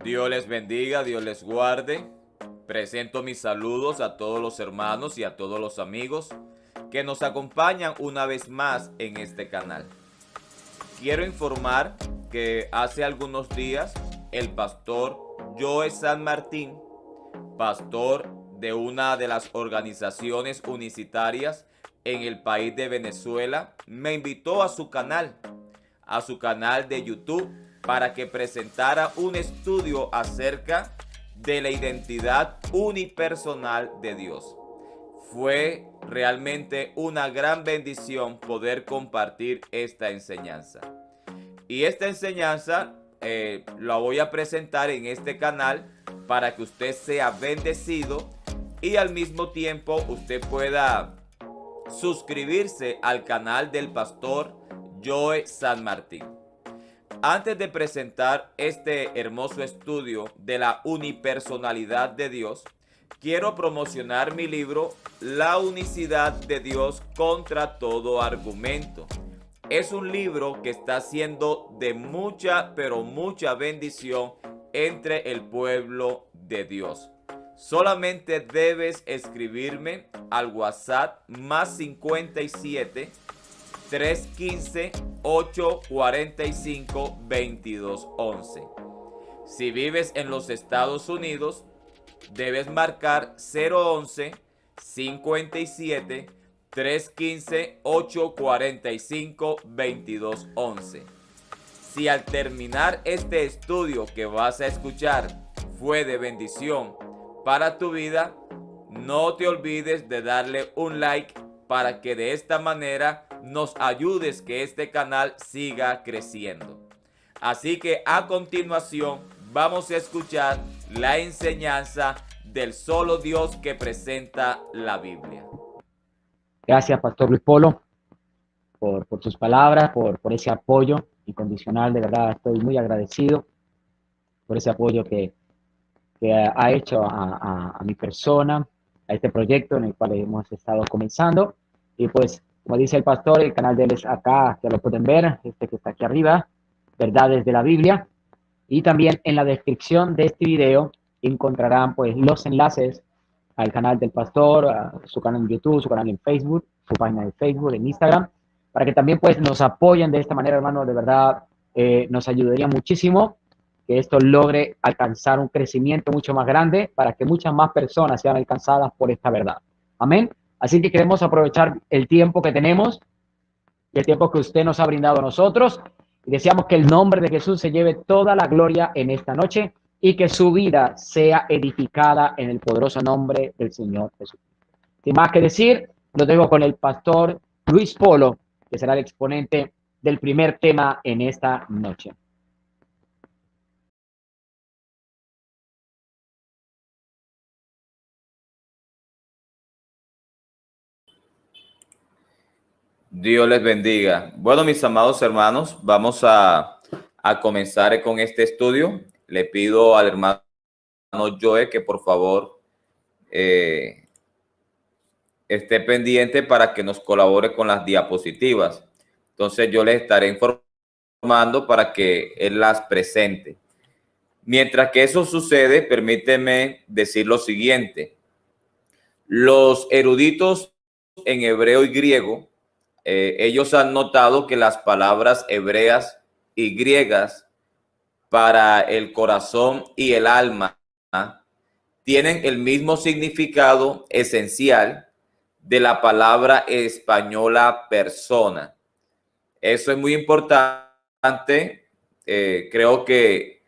Dios les bendiga, Dios les guarde. Presento mis saludos a todos los hermanos y a todos los amigos que nos acompañan una vez más en este canal. Quiero informar que hace algunos días el pastor Joe San Martín, pastor de una de las organizaciones unicitarias en el país de Venezuela, me invitó a su canal de YouTube para que presentara un estudio acerca de la identidad unipersonal de Dios. Fue realmente una gran bendición poder compartir esta enseñanza. Y esta enseñanza la voy a presentar en este canal para que usted sea bendecido y al mismo tiempo usted pueda suscribirse al canal del pastor Joe San Martín. Antes de presentar este hermoso estudio de la unipersonalidad de Dios, quiero promocionar mi libro La unicidad de Dios contra todo argumento. Es un libro que está siendo de mucha, pero mucha bendición entre el pueblo de Dios. Solamente debes escribirme al WhatsApp más 57 315 845 2211. Si vives en los Estados Unidos, debes marcar 011 57 315 845 2211. Si al terminar este estudio que vas a escuchar fue de bendición para tu vida, no te olvides de darle un like para que de esta manera nos ayudes que este canal siga creciendo. Así que a continuación vamos a escuchar la enseñanza del solo Dios que presenta la Biblia. Gracias, Pastor Luis Polo, por sus palabras, por ese apoyo incondicional. De verdad, estoy muy agradecido por ese apoyo que ha hecho a mi persona, a este proyecto en el cual hemos estado comenzando. Y pues, como dice el pastor, el canal de él es acá, ya lo pueden ver, este que está aquí arriba, Verdades de la Biblia. Y también en la descripción de este video encontrarán pues los enlaces al canal del pastor, a su canal en YouTube, su canal en Facebook, su página de Facebook, en Instagram, para que también pues nos apoyen de esta manera, hermano. De verdad nos ayudaría muchísimo que esto logre alcanzar un crecimiento mucho más grande para que muchas más personas sean alcanzadas por esta verdad. Amén. Así que queremos aprovechar el tiempo que tenemos y el tiempo que usted nos ha brindado a nosotros. Y deseamos que el nombre de Jesús se lleve toda la gloria en esta noche y que su vida sea edificada en el poderoso nombre del Señor Jesús. Sin más que decir, lo dejo con el pastor Luis Polo, que será el exponente del primer tema en esta noche. Dios les bendiga. Bueno, mis amados hermanos, vamos a comenzar con este estudio. Le pido al hermano Joe que por favor esté pendiente para que nos colabore con las diapositivas. Entonces yo les estaré informando para que él las presente. Mientras que eso sucede, permíteme decir lo siguiente. Los eruditos en hebreo y griego, ellos han notado que las palabras hebreas y griegas para el corazón y el alma tienen el mismo significado esencial de la palabra española persona. Eso es muy importante. Creo que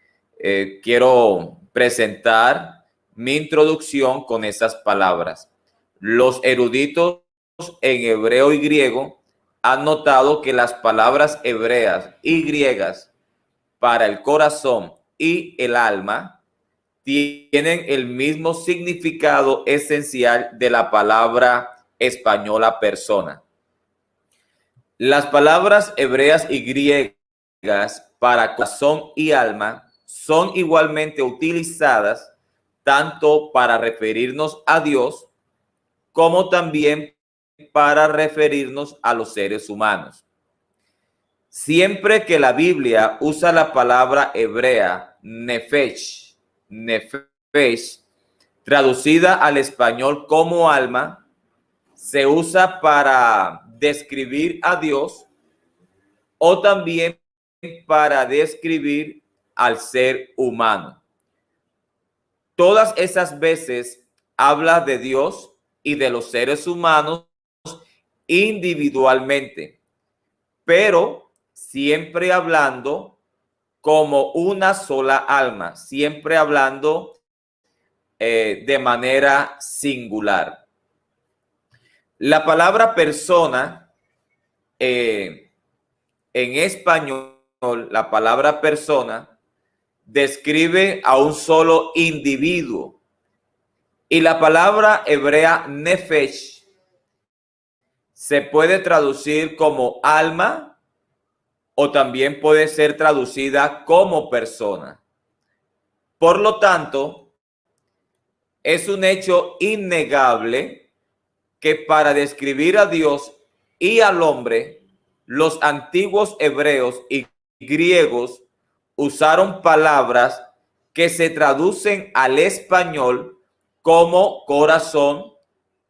quiero presentar mi introducción con esas palabras. Los eruditos en hebreo y griego han notado que las palabras hebreas y griegas para el corazón y el alma tienen el mismo significado esencial de la palabra española persona. Las palabras hebreas y griegas para corazón y alma son igualmente utilizadas tanto para referirnos a Dios como también para referirnos a los seres humanos. Siempre que la Biblia usa la palabra hebrea nefesh nefesh, traducida al español como alma, se usa para describir a Dios o también para describir al ser humano. Todas esas veces habla de Dios y de los seres humanos individualmente, pero siempre hablando como una sola alma, siempre hablando de manera singular. La palabra persona, en español, la palabra persona describe a un solo individuo, y la palabra hebrea nefesh se puede traducir como alma o también puede ser traducida como persona. Por lo tanto, es un hecho innegable que para describir a Dios y al hombre, los antiguos hebreos y griegos usaron palabras que se traducen al español como corazón,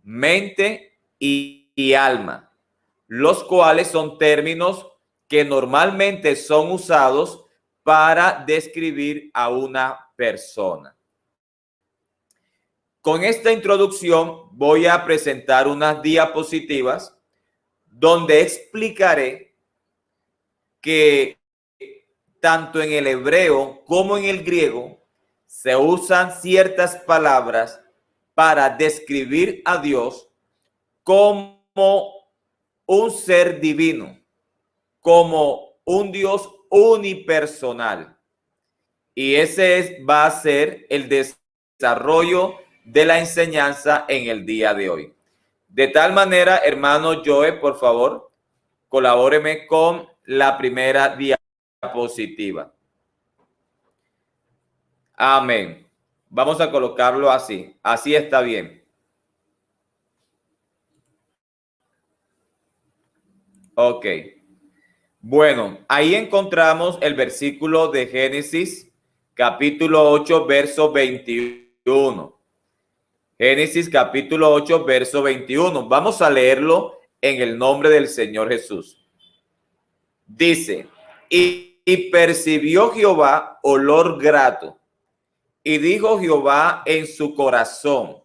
mente y alma, los cuales son términos que normalmente son usados para describir a una persona. Con esta introducción voy a presentar unas diapositivas donde explicaré que tanto en el hebreo como en el griego se usan ciertas palabras para describir a Dios como un ser divino, como un Dios unipersonal. Y ese va a ser el desarrollo de la enseñanza en el día de hoy. De tal manera, hermano Joe, por favor, colabóreme con la primera diapositiva. Amén. Vamos a colocarlo así. Así está bien. Ok. Bueno, ahí encontramos el versículo de Génesis, capítulo 8, verso 21. Génesis, capítulo 8, verso 21. Vamos a leerlo en el nombre del Señor Jesús. Dice, y percibió Jehová olor grato, y dijo Jehová en su corazón,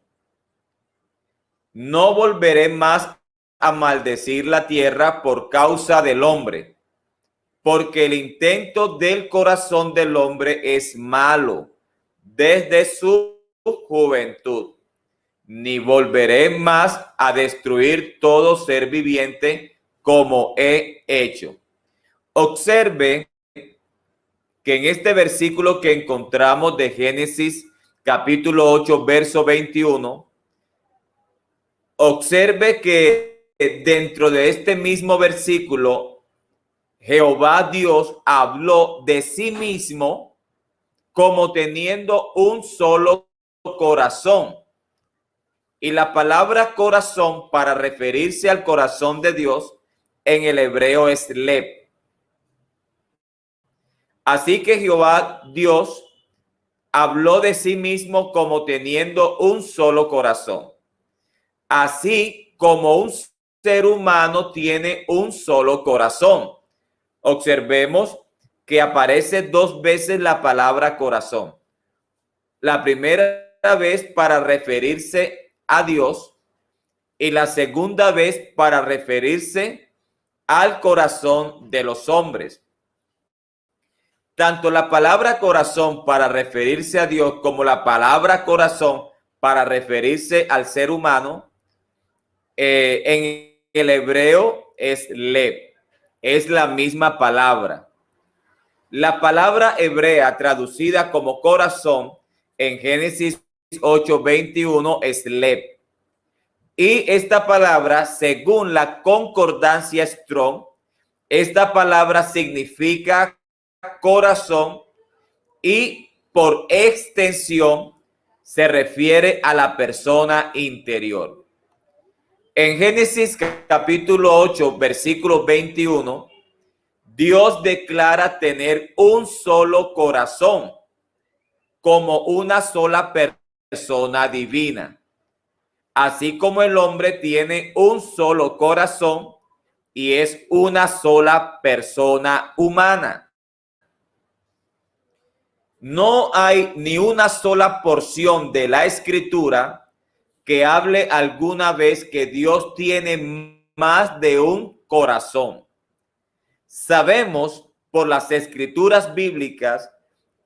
no volveré más a maldecir la tierra por causa del hombre, porque el intento del corazón del hombre es malo desde su juventud, ni volveré más a destruir todo ser viviente como he hecho. Observe que en este versículo que encontramos de Génesis capítulo 8, verso 21, observe que dentro de este mismo versículo, Jehová Dios habló de sí mismo como teniendo un solo corazón. Y la palabra corazón para referirse al corazón de Dios en el hebreo es lev. Así que Jehová Dios habló de sí mismo como teniendo un solo corazón. Así como un ser humano tiene un solo corazón. Observemos que aparece dos veces la palabra corazón. La primera vez para referirse a Dios y la segunda vez para referirse al corazón de los hombres. Tanto la palabra corazón para referirse a Dios como la palabra corazón para referirse al ser humano, en el hebreo es lev, es la misma palabra. La palabra hebrea traducida como corazón en Génesis 8:21 es lev. Y esta palabra, según la concordancia Strong, esta palabra significa corazón y por extensión se refiere a la persona interior. En Génesis capítulo 8, versículo 21, Dios declara tener un solo corazón, como una sola persona divina, así como el hombre tiene un solo corazón y es una sola persona humana. No hay ni una sola porción de la Escritura que hable alguna vez que Dios tiene más de un corazón. Sabemos por las Escrituras bíblicas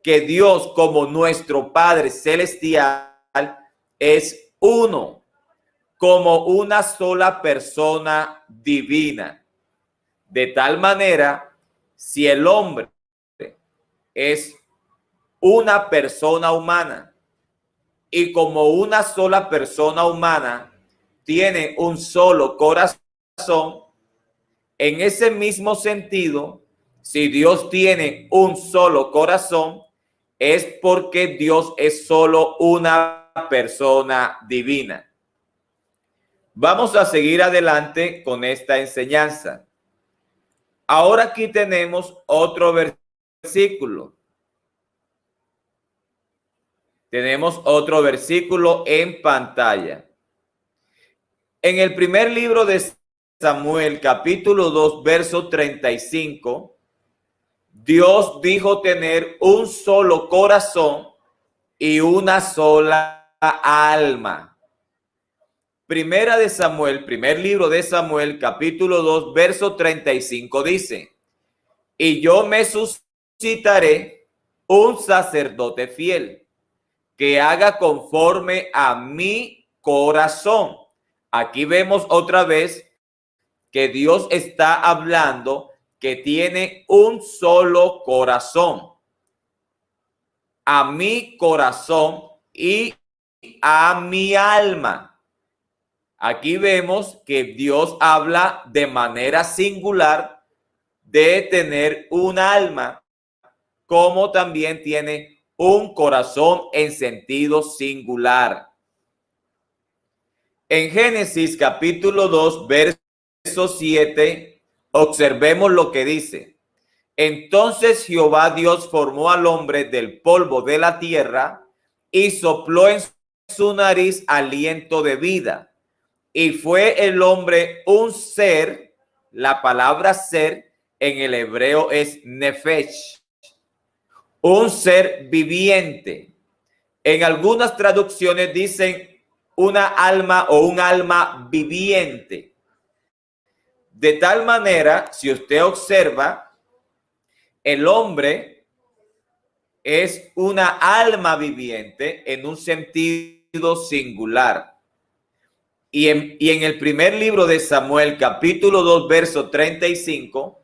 que Dios, como nuestro Padre Celestial, es uno, como una sola persona divina. De tal manera, si el hombre es una persona humana y como una sola persona humana tiene un solo corazón, en ese mismo sentido, si Dios tiene un solo corazón, es porque Dios es solo una persona divina. Vamos a seguir adelante con esta enseñanza. Ahora aquí tenemos otro versículo. Tenemos otro versículo en pantalla. En el primer libro de Samuel, capítulo 2, verso 35, Dios dijo tener un solo corazón y una sola alma. Primera de Samuel, primer libro de Samuel, capítulo 2, verso 35 dice: y yo me suscitaré un sacerdote fiel que haga conforme a mi corazón. Aquí vemos otra vez que Dios está hablando que tiene un solo corazón. A mi corazón y a mi alma. Aquí vemos que Dios habla de manera singular de tener un alma, como también tiene un corazón en sentido singular. En Génesis capítulo 2, verso 7, observemos lo que dice. Entonces Jehová Dios formó al hombre del polvo de la tierra y sopló en su nariz aliento de vida. Y fue el hombre un ser. La palabra ser en el hebreo es nefesh, un ser viviente. En algunas traducciones dicen una alma o un alma viviente. De tal manera, si usted observa, el hombre es una alma viviente en un sentido singular. Y en el primer libro de Samuel, capítulo 2, verso 35,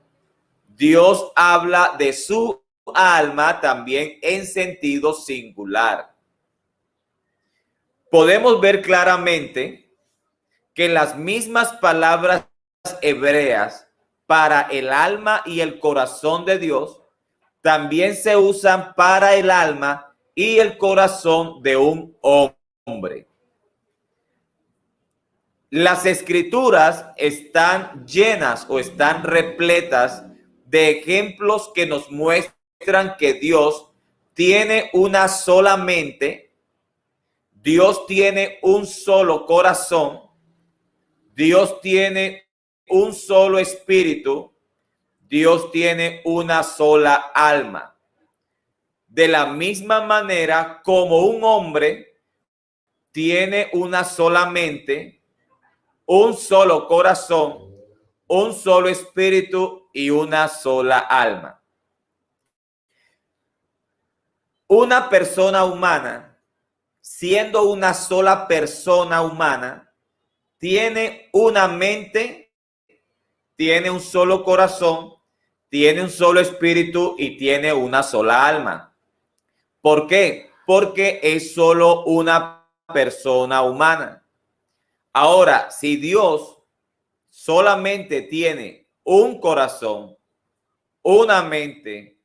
Dios habla de su alma también en sentido singular. Podemos ver claramente que las mismas palabras hebreas para el alma y el corazón de Dios también se usan para el alma y el corazón de un hombre. Las escrituras están llenas o están repletas de ejemplos que nos muestran que Dios tiene una sola mente, Dios tiene un solo corazón, Dios tiene un solo espíritu, Dios tiene una sola alma. De la misma manera como un hombre tiene una sola mente, un solo corazón, un solo espíritu y una sola alma. Una persona humana, siendo una sola persona humana, tiene una mente, tiene un solo corazón, tiene un solo espíritu y tiene una sola alma. ¿Por qué? Porque es solo una persona humana. Ahora, si Dios solamente tiene un corazón, una mente,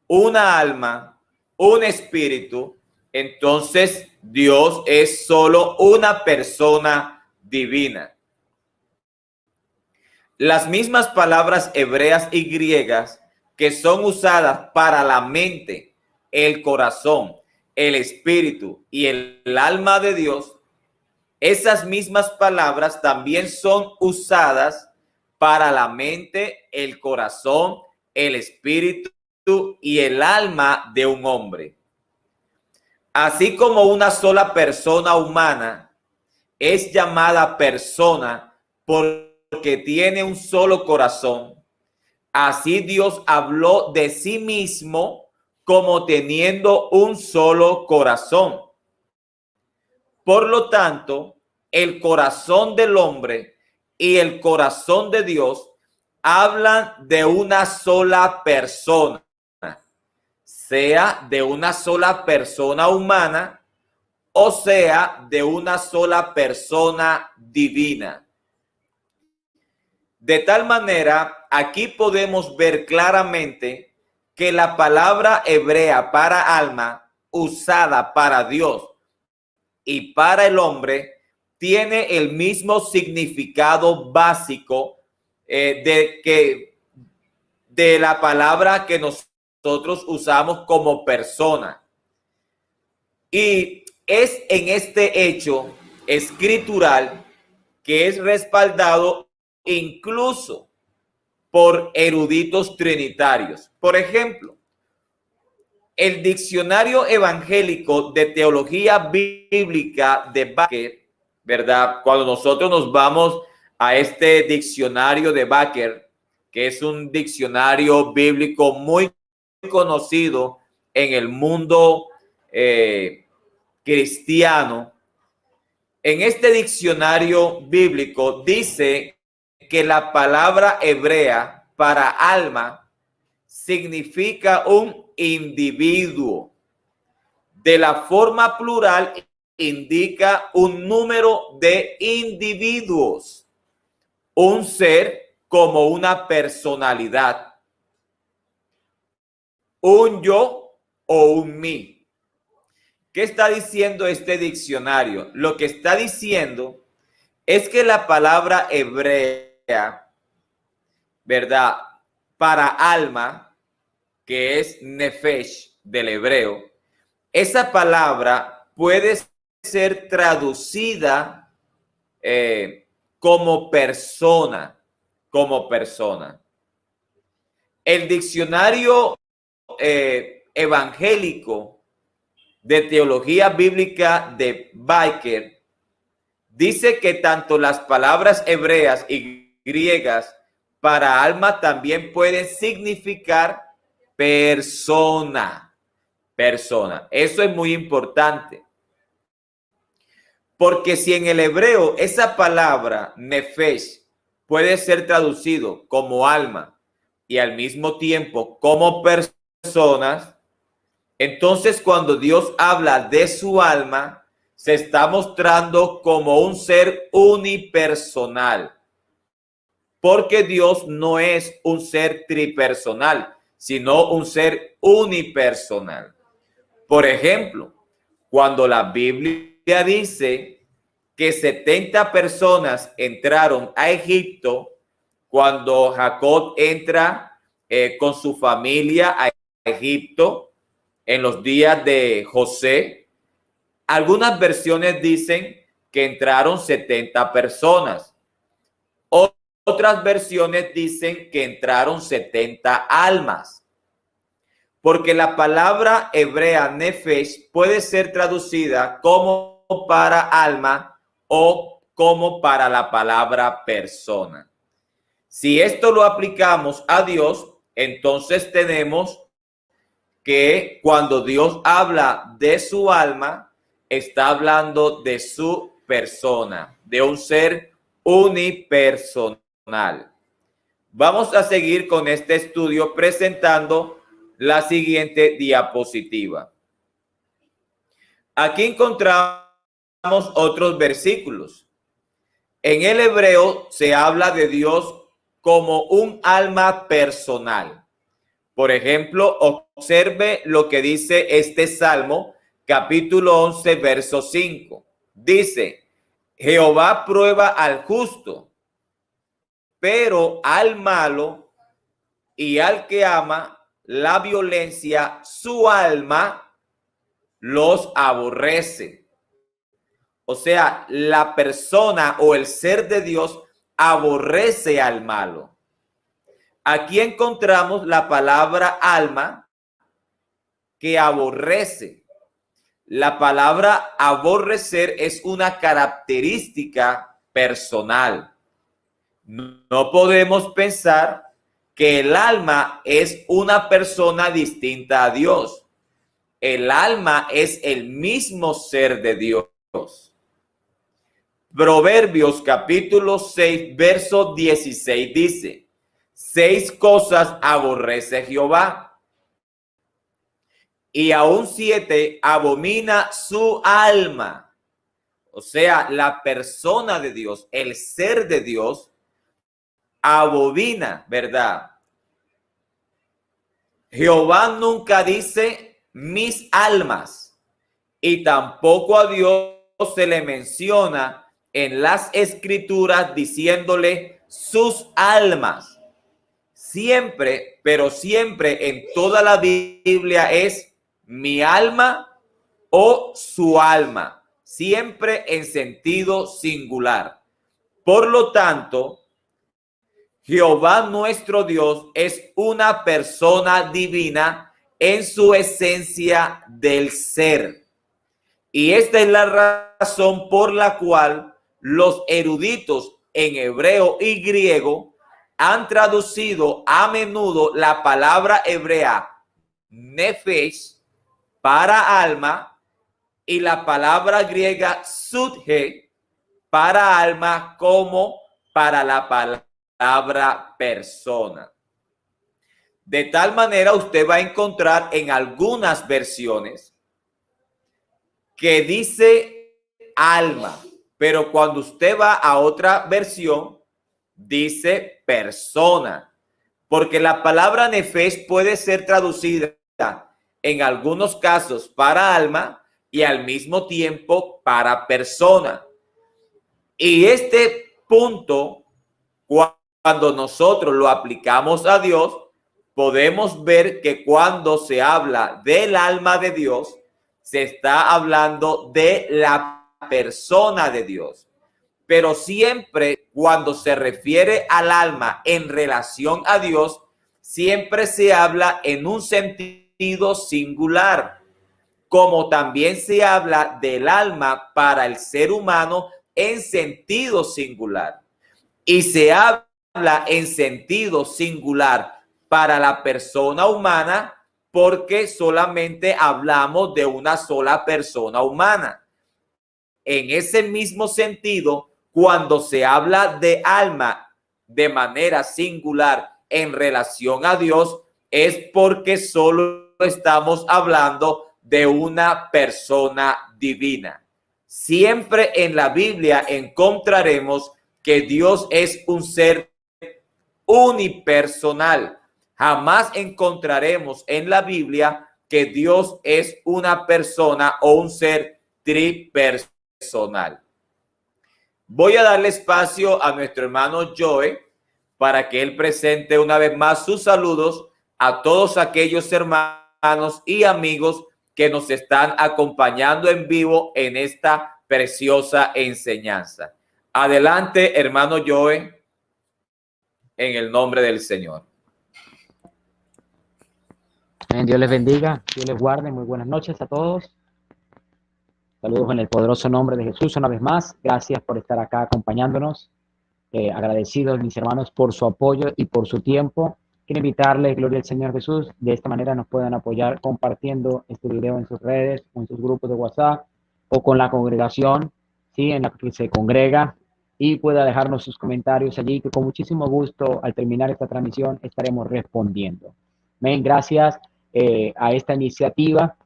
una alma, un espíritu, entonces Dios es solo una persona divina. Las mismas palabras hebreas y griegas que son usadas para la mente el corazón, el espíritu y el alma de Dios, esas mismas palabras también son usadas para la mente, el corazón, el espíritu y el alma de un hombre. Así como una sola persona humana es llamada persona porque tiene un solo corazón, así Dios habló de sí mismo como teniendo un solo corazón. Por lo tanto, el corazón del hombre y el corazón de Dios hablan de una sola persona, sea de una sola persona humana o sea de una sola persona divina. De tal manera, aquí podemos ver claramente que la palabra hebrea para alma, usada para Dios y para el hombre, tiene el mismo significado básico de la palabra que nosotros usamos como persona. Y es en este hecho escritural que es respaldado incluso por eruditos trinitarios. Por ejemplo, el Diccionario Evangélico de Teología Bíblica de Baker, ¿verdad? Cuando nosotros nos vamos a este diccionario de Baker, que es un diccionario bíblico muy conocido en el mundo cristiano, en este diccionario bíblico dice que la palabra hebrea para alma significa un individuo. De la forma plural indica un número de individuos, un ser como una personalidad, un yo o un mí. ¿Qué está diciendo este diccionario? Lo que está diciendo es que la palabra hebrea, ¿verdad? Para alma, que es nefesh del hebreo, esa palabra puede ser traducida como persona, El diccionario evangélico de Teología Bíblica de Baker dice que tanto las palabras hebreas y griegas para alma también pueden significar persona. Eso es muy importante. Porque si en el hebreo esa palabra nefesh puede ser traducido como alma y al mismo tiempo como personas, entonces cuando Dios habla de su alma, se está mostrando como un ser unipersonal. Porque Dios no es un ser tripersonal, sino un ser unipersonal. Por ejemplo, cuando la Biblia dice que 70 personas entraron a Egipto, cuando Jacob entra con su familia a Egipto en los días de José, algunas versiones dicen que entraron 70 personas. Otras versiones dicen que entraron 70 almas. Porque la palabra hebrea nefesh puede ser traducida como para alma o como para la palabra persona. Si esto lo aplicamos a Dios, entonces tenemos que cuando Dios habla de su alma, está hablando de su persona, de un ser unipersonal. Vamos a seguir con este estudio presentando la siguiente diapositiva. Aquí encontramos otros versículos. En el hebreo se habla de Dios como un alma personal. Por ejemplo, observe lo que dice este Salmo, capítulo 11, verso 5. Dice, Jehová prueba al justo, pero al malo y al que ama la violencia, su alma los aborrece. O sea, la persona o el ser de Dios aborrece al malo. Aquí encontramos la palabra alma, que aborrece. La palabra aborrecer es una característica personal. No podemos pensar que el alma es una persona distinta a Dios. El alma es el mismo ser de Dios. Proverbios capítulo 6, verso 16 dice: 6 cosas aborrece Jehová, y aún 7 abomina su alma. O sea, la persona de Dios, el ser de Dios, abomina, ¿verdad? Jehová nunca dice mis almas, y tampoco a Dios se le menciona en las escrituras diciéndole sus almas. Siempre, pero siempre en toda la Biblia es mi alma o su alma, siempre en sentido singular. Por lo tanto, Jehová nuestro Dios es una persona divina en su esencia del ser. Y esta es la razón por la cual los eruditos en hebreo y griego han traducido a menudo la palabra hebrea nefesh para alma y la palabra griega sudhe para alma como para la palabra persona. De tal manera usted va a encontrar en algunas versiones que dice alma, pero cuando usted va a otra versión dice persona, porque la palabra nefesh puede ser traducida en algunos casos para alma y al mismo tiempo para persona. Y este punto, cuando nosotros lo aplicamos a Dios, podemos ver que cuando se habla del alma de Dios, se está hablando de la persona de Dios. Pero siempre cuando se refiere al alma en relación a Dios, siempre se habla en un sentido singular, como también se habla del alma para el ser humano en sentido singular. Y se habla en sentido singular para la persona humana porque solamente hablamos de una sola persona humana. En ese mismo sentido, cuando se habla de alma de manera singular en relación a Dios, es porque solo estamos hablando de una persona divina. Siempre en la Biblia encontraremos que Dios es un ser unipersonal. Jamás encontraremos en la Biblia que Dios es una persona o un ser tripersonal. Voy a darle espacio a nuestro hermano Joe para que él presente una vez más sus saludos a todos aquellos hermanos y amigos que nos están acompañando en vivo en esta preciosa enseñanza. Adelante, hermano Joe, en el nombre del Señor. Dios les bendiga, Dios les guarde. Muy buenas noches a todos. Saludos en el poderoso nombre de Jesús una vez más. Gracias por estar acá acompañándonos. Agradecidos, mis hermanos, por su apoyo y por su tiempo. Quiero invitarles, gloria al Señor Jesús, de esta manera nos puedan apoyar compartiendo este video en sus redes, en sus grupos de WhatsApp o con la congregación, ¿sí?, en la que se congrega, y pueda dejarnos sus comentarios allí, que con muchísimo gusto al terminar esta transmisión estaremos respondiendo. Amén. Gracias a esta iniciativa,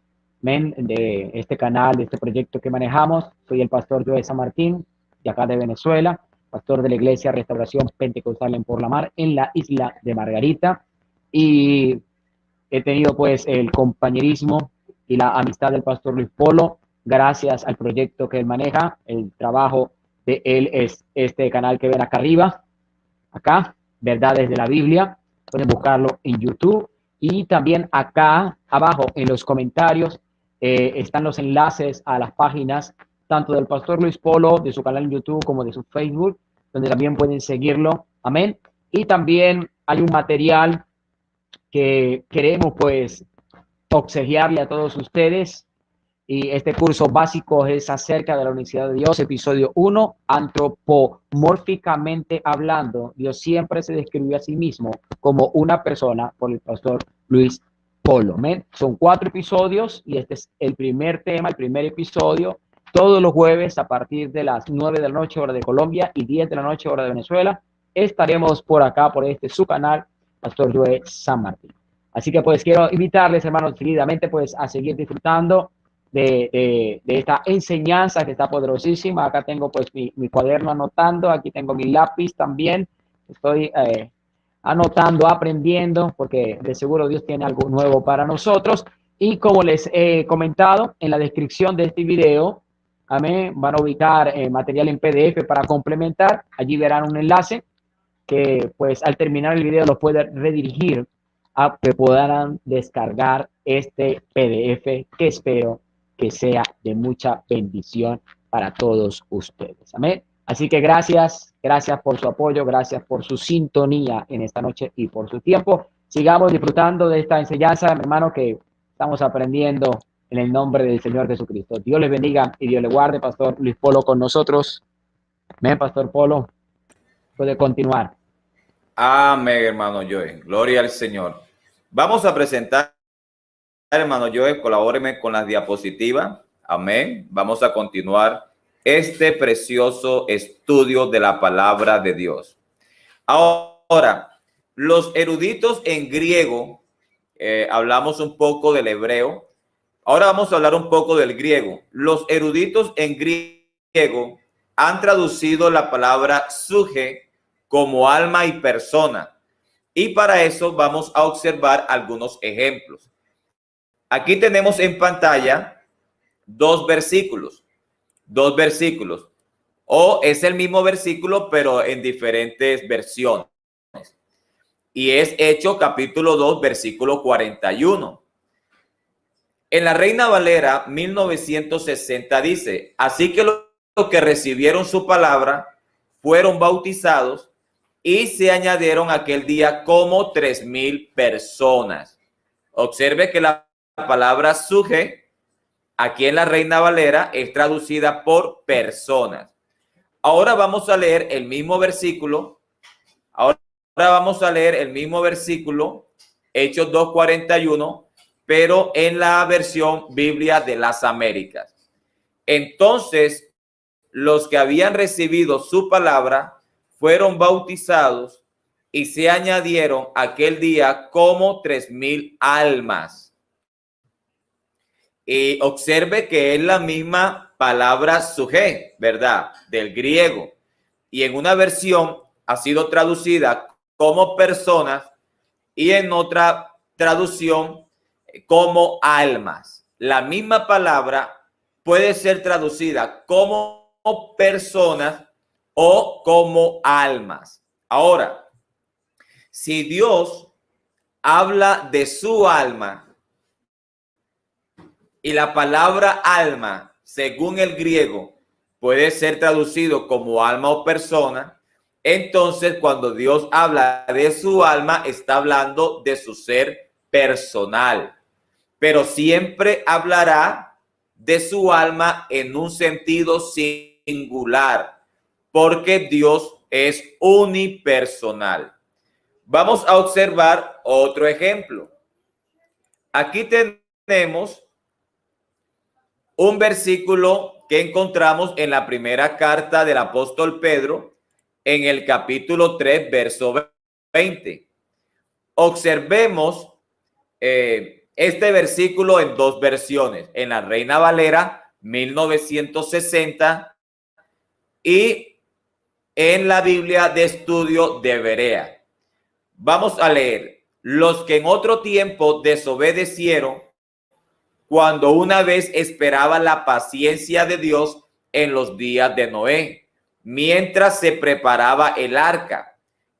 amén, de este canal, de este proyecto que manejamos. Soy el pastor Joe San Martín, de acá de Venezuela, pastor de la Iglesia Restauración Pentecostal en Por la Mar, en la isla de Margarita, y he tenido pues el compañerismo y la amistad del pastor Luis Polo, gracias al proyecto que él maneja. El trabajo de él es este canal que ven acá arriba, acá, Verdades de la Biblia. Pueden buscarlo en YouTube Y también acá abajo en los comentarios están los enlaces a las páginas tanto del Pastor Luis Polo, de su canal en YouTube, como de su Facebook, donde también pueden seguirlo. Amén. Y también hay un material que queremos pues obsequiarle a todos ustedes. Y este curso básico es acerca de la unicidad de Dios, episodio 1, antropomórficamente hablando. Dios siempre se describió a sí mismo como una persona por el pastor Luis Polo. ¿Men? Son 4 episodios y este es el primer tema, el primer episodio. Todos los jueves a partir de las 9 de la noche, hora de Colombia, y 10 de la noche, hora de Venezuela, estaremos por acá, por su canal, Pastor Joe San Martín. Así que pues quiero invitarles, hermanos, seguidamente pues a seguir disfrutando de esta enseñanza que está poderosísima. Acá tengo pues mi cuaderno anotando, aquí tengo mi lápiz también. Estoy anotando, aprendiendo, porque de seguro Dios tiene algo nuevo para nosotros. Y como les he comentado, en la descripción de este video, amén, van a ubicar material en PDF para complementar. Allí verán un enlace que pues al terminar el video los puede redirigir a que puedan descargar este PDF que espero que sea de mucha bendición para todos ustedes. Amén. Así que gracias por su apoyo, gracias por su sintonía en esta noche y por su tiempo. Sigamos disfrutando de esta enseñanza, mi hermano, que estamos aprendiendo en el nombre del Señor Jesucristo. Dios les bendiga y Dios les guarde. Pastor Luis Polo con nosotros. Amén, Pastor Polo. Puede continuar. Amén, hermano Joel. Gloria al Señor. Vamos a presentar, hermano Joel, colabóreme con las diapositivas. Amén. Vamos a continuar este precioso estudio de la palabra de Dios. Ahora, los eruditos en griego, hablamos un poco del hebreo. Ahora vamos a hablar un poco del griego. Los eruditos en griego han traducido la palabra suje como alma y persona. Y para eso vamos a observar algunos ejemplos. Aquí tenemos en pantalla dos versículos. O es el mismo versículo, pero en diferentes versiones. Y es Hechos capítulo 2, versículo 41. En la Reina Valera 1960 dice, así que los que recibieron su palabra fueron bautizados y se añadieron aquel día como 3,000 personas. Observe que la palabra suje aquí en la Reina Valera es traducida por personas. Ahora vamos a leer el mismo versículo. Hechos 2:41, pero en la versión Biblia de las Américas. Entonces, los que habían recibido su palabra fueron bautizados y se añadieron aquel día como 3,000 almas. Y observe que es la misma palabra suje, ¿verdad? Del griego. Y en una versión ha sido traducida como personas y en otra traducción como almas. La misma palabra puede ser traducida como personas o como almas. Ahora, si Dios habla de su alma y la palabra alma, según el griego, puede ser traducido como alma o persona, entonces cuando Dios habla de su alma, está hablando de su ser personal, pero siempre hablará de su alma en un sentido singular, porque Dios es unipersonal. Vamos a observar otro ejemplo. Aquí tenemos un versículo que encontramos en la primera carta del apóstol Pedro, en el capítulo 3, verso 20. Observemos este versículo en dos versiones, en la Reina Valera 1960 y en la Biblia de Estudio de Berea. Vamos a leer: los que en otro tiempo desobedecieron, cuando una vez esperaba la paciencia de Dios en los días de Noé, mientras se preparaba el arca,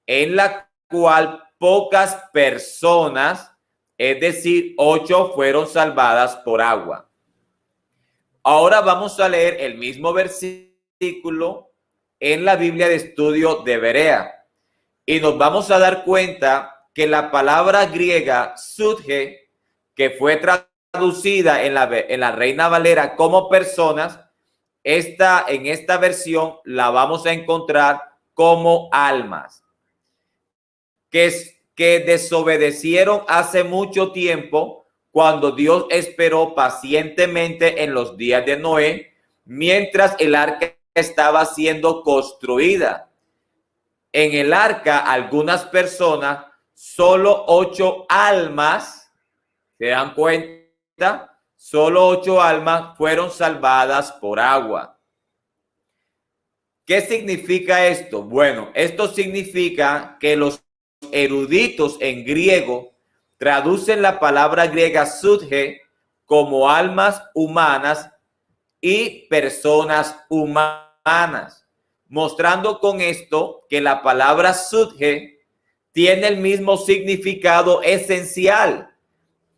en la cual pocas personas es decir, 8 fueron salvadas por agua. Ahora vamos a leer el mismo versículo en la Biblia de Estudio de Berea y nos vamos a dar cuenta que la palabra griega sutge, que fue traducida en la Reina Valera como personas, en esta versión la vamos a encontrar como almas, que desobedecieron hace mucho tiempo cuando Dios esperó pacientemente en los días de Noé, mientras el arca estaba siendo construida. En el arca, algunas personas, solo 8 almas, ¿se dan cuenta? Solo 8 almas fueron salvadas por agua. ¿Qué significa esto? Bueno, esto significa que los eruditos en griego traducen la palabra griega sutge como almas humanas y personas humanas, mostrando con esto que la palabra sutge tiene el mismo significado esencial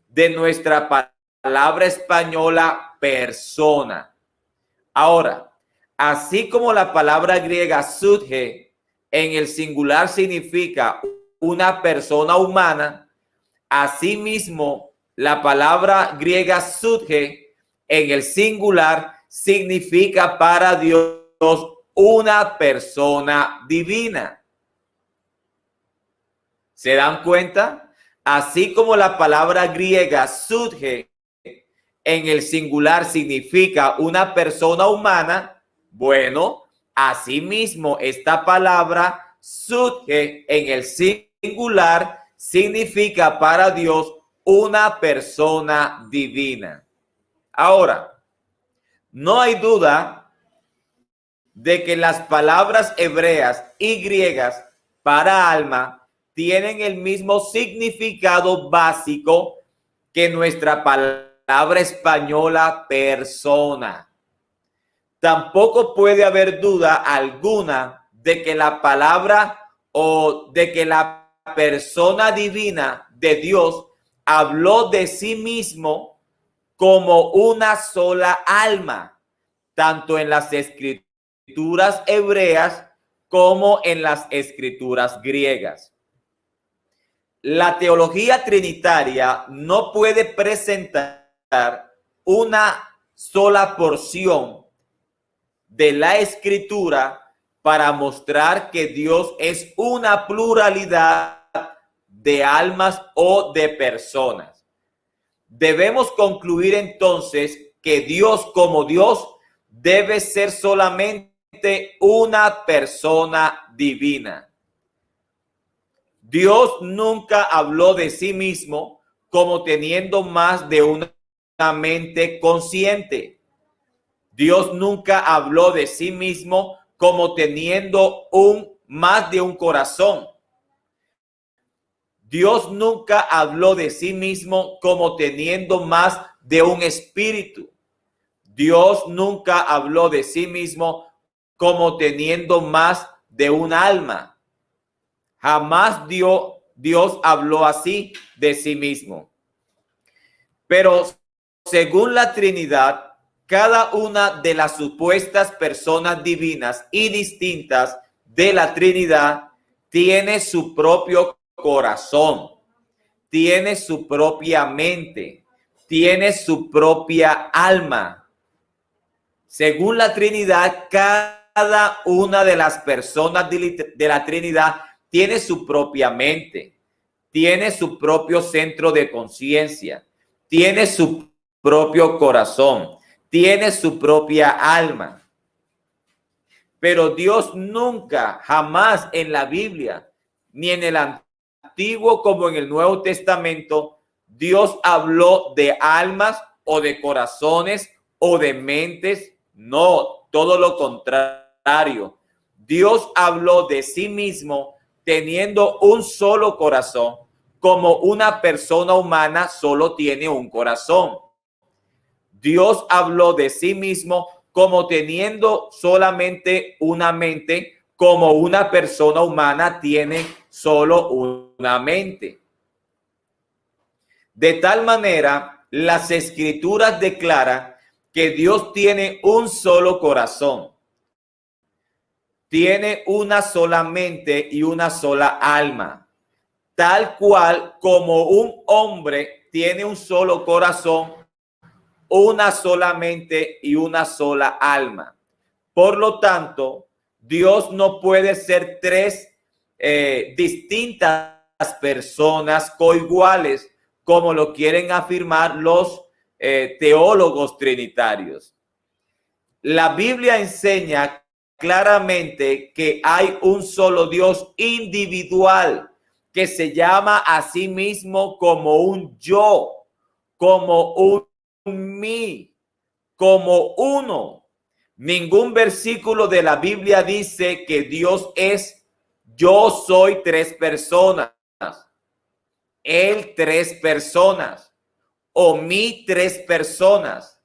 de nuestra palabra española persona. Ahora, así como la palabra griega sutge en el singular significa una persona humana, asimismo la palabra griega sutge en el singular significa para Dios una persona divina. ¿Se dan cuenta? Así como la palabra griega sutge en el singular significa una persona humana, bueno, asimismo esta palabra sutge en el singular significa para Dios una persona divina. Ahora, no hay duda de que las palabras hebreas y griegas para alma tienen el mismo significado básico que nuestra palabra española persona. Tampoco puede haber duda alguna de que la palabra o de que la persona divina de Dios habló de sí mismo como una sola alma, tanto en las escrituras hebreas como en las escrituras griegas. La teología trinitaria no puede presentar una sola porción de la escritura para mostrar que Dios es una pluralidad de almas o de personas. Debemos concluir entonces que Dios como Dios debe ser solamente una persona divina. Dios nunca habló de sí mismo como teniendo más de una mente consciente. Dios nunca habló de sí mismo como teniendo más de un corazón. Dios nunca habló de sí mismo como teniendo más de un espíritu. Dios nunca habló de sí mismo como teniendo más de un alma. Jamás Dios habló así de sí mismo. Pero según la Trinidad, cada una de las supuestas personas divinas y distintas de la Trinidad tiene su propio corazón, tiene su propia mente, tiene su propia alma. Según la Trinidad, cada una de las personas de la Trinidad tiene su propia mente, tiene su propio centro de conciencia, tiene su propio corazón, tiene su propia alma. Pero Dios nunca, jamás en la Biblia, ni en el Antiguo como en el Nuevo Testamento, Dios habló de almas o de corazones o de mentes. No, todo lo contrario. Dios habló de sí mismo teniendo un solo corazón, como una persona humana solo tiene un corazón. Dios habló de sí mismo como teniendo solamente una mente, como una persona humana tiene solo una mente. De tal manera, las Escrituras declaran que Dios tiene un solo corazón, tiene una sola mente y una sola alma, tal cual como un hombre tiene un solo corazón, una sola mente y una sola alma. Por lo tanto, Dios no puede ser tres distintas personas coiguales, como lo quieren afirmar los teólogos trinitarios. La Biblia enseña claramente que hay un solo Dios individual que se llama a sí mismo como un yo, como un mí, como uno. Ningún versículo de la Biblia dice que Dios es yo soy tres personas, él tres personas o mí tres personas.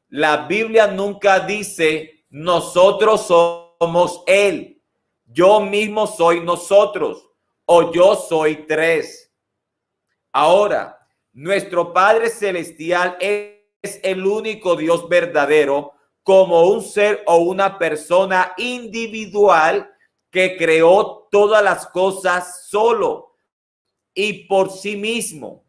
La Biblia nunca dice nosotros somos él, yo mismo soy nosotros o yo soy tres. Ahora, nuestro Padre Celestial es el único Dios verdadero, como un ser o una persona individual que creó todas las cosas solo y por sí mismo.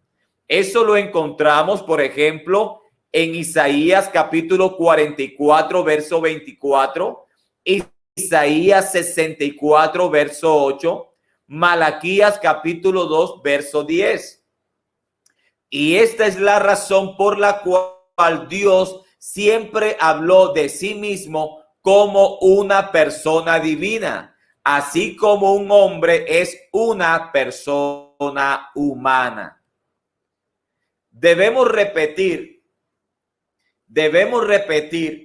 Eso lo encontramos, por ejemplo, en Isaías capítulo 44, verso 24, Isaías 64, verso 8, Malaquías capítulo 2, verso 10. Y esta es la razón por la cual Dios siempre habló de sí mismo como una persona divina, así como un hombre es una persona humana. Debemos repetir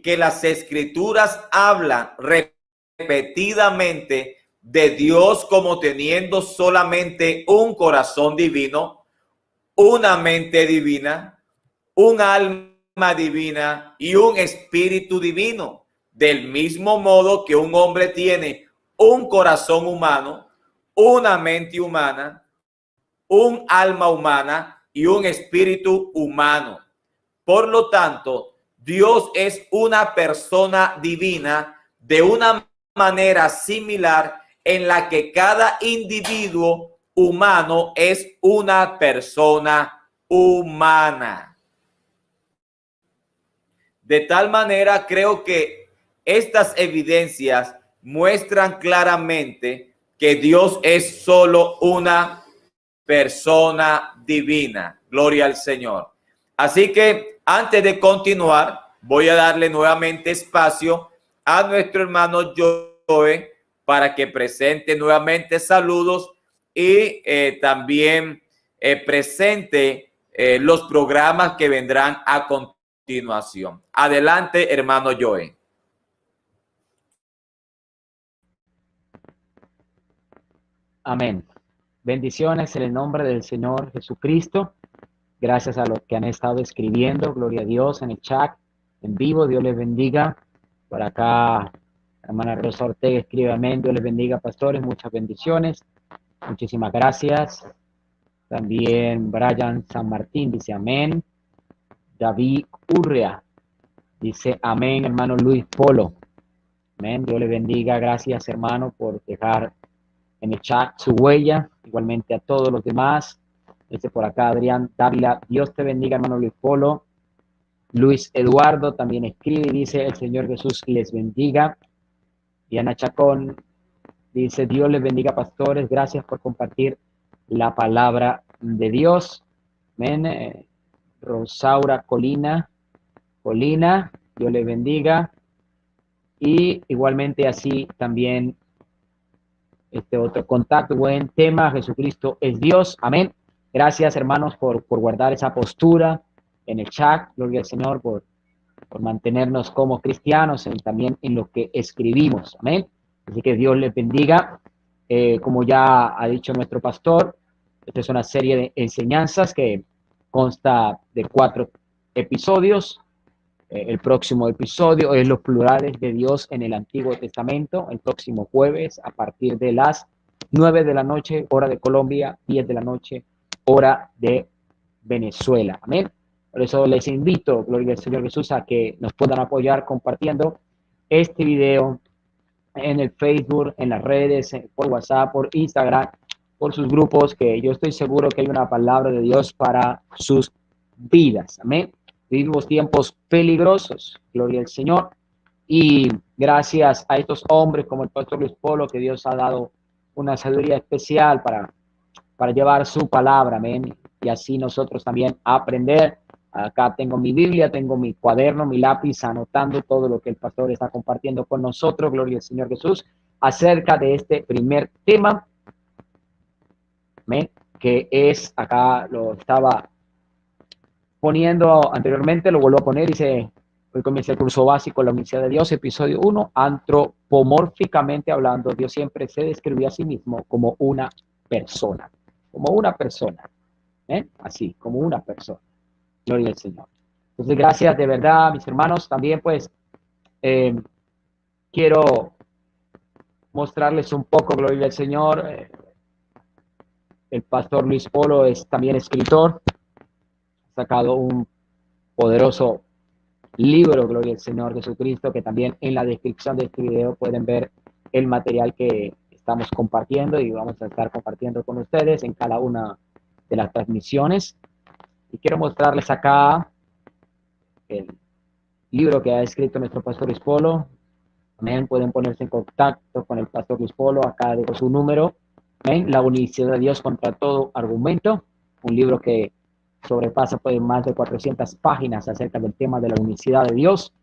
que las Escrituras hablan repetidamente de Dios como teniendo solamente un corazón divino, una mente divina, un alma divina y un espíritu divino. Del mismo modo que un hombre tiene un corazón humano, una mente humana, un alma humana y un espíritu humano. Por lo tanto, Dios es una persona divina de una manera similar en la que cada individuo humano es una persona humana. De tal manera, creo que estas evidencias muestran claramente que Dios es solo una persona divina. Gloria al Señor. Así que antes de continuar, voy a darle nuevamente espacio a nuestro hermano Joe para que presente nuevamente saludos y también presente los programas que vendrán a continuación. Adelante, hermano Joe. Amén. Bendiciones en el nombre del Señor Jesucristo. Gracias a los que han estado escribiendo. Gloria a Dios en el chat, en vivo. Dios les bendiga. Por acá, hermana Rosa Ortega escribe amén. Dios les bendiga, pastores. Muchas bendiciones. Muchísimas gracias. También Brian San Martín dice amén. David Urrea dice amén, hermano Luis Polo. Amén. Dios les bendiga. Gracias, hermano, por dejar en el chat su huella. Igualmente a todos los demás. Dice por acá Adrián Dávila, Dios te bendiga, hermano Luis Polo. Luis Eduardo también escribe y dice, el Señor Jesús les bendiga. Diana Chacón dice, Dios les bendiga, pastores. Gracias por compartir la palabra de Dios. Amén. Rosaura Colina, Dios les bendiga. Y igualmente así también este otro contacto, buen tema, Jesucristo es Dios. Amén. Gracias, hermanos, por guardar esa postura en el chat. Gloria al Señor por mantenernos como cristianos y también en lo que escribimos. Amén. Así que Dios les bendiga. Como ya ha dicho nuestro pastor, esta es una serie de enseñanzas que consta de 4 episodios. El próximo episodio es los plurales de Dios en el Antiguo Testamento, el próximo jueves a partir de las 9 de la noche, hora de Colombia, 10 de la noche, hora de Venezuela. Amén. Por eso les invito, gloria al Señor Jesús, a que nos puedan apoyar compartiendo este video en el Facebook, en las redes, por WhatsApp, por Instagram, por sus grupos, que yo estoy seguro que hay una palabra de Dios para sus vidas. Amén. Vivimos tiempos peligrosos, gloria al Señor. Y gracias a estos hombres como el pastor Luis Polo, que Dios ha dado una sabiduría especial para llevar su palabra, amén. Y así nosotros también aprender. Acá tengo mi Biblia, tengo mi cuaderno, mi lápiz, anotando todo lo que el pastor está compartiendo con nosotros, gloria al Señor Jesús, acerca de este primer tema, amén, que es, acá lo estaba poniendo anteriormente, lo vuelvo a poner, dice, hoy comienza el curso básico, la Universidad de Dios, episodio 1, antropomórficamente hablando, Dios siempre se describió a sí mismo como una persona, así, como una persona. Gloria al Señor. Entonces, gracias de verdad, mis hermanos. También, pues, quiero mostrarles un poco, gloria al Señor. El pastor Luis Polo es también escritor. Ha sacado un poderoso libro, gloria al Señor Jesucristo, que también en la descripción de este video pueden ver el material que estamos compartiendo y vamos a estar compartiendo con ustedes en cada una de las transmisiones. Y quiero mostrarles acá el libro que ha escrito nuestro pastor Luis Polo. Amén. Pueden ponerse en contacto con el pastor Luis Polo. Acá dejo su número. Amén. La unicidad de Dios contra todo argumento. Un libro que sobrepasa pues, más de 400 páginas acerca del tema de la unicidad de Dios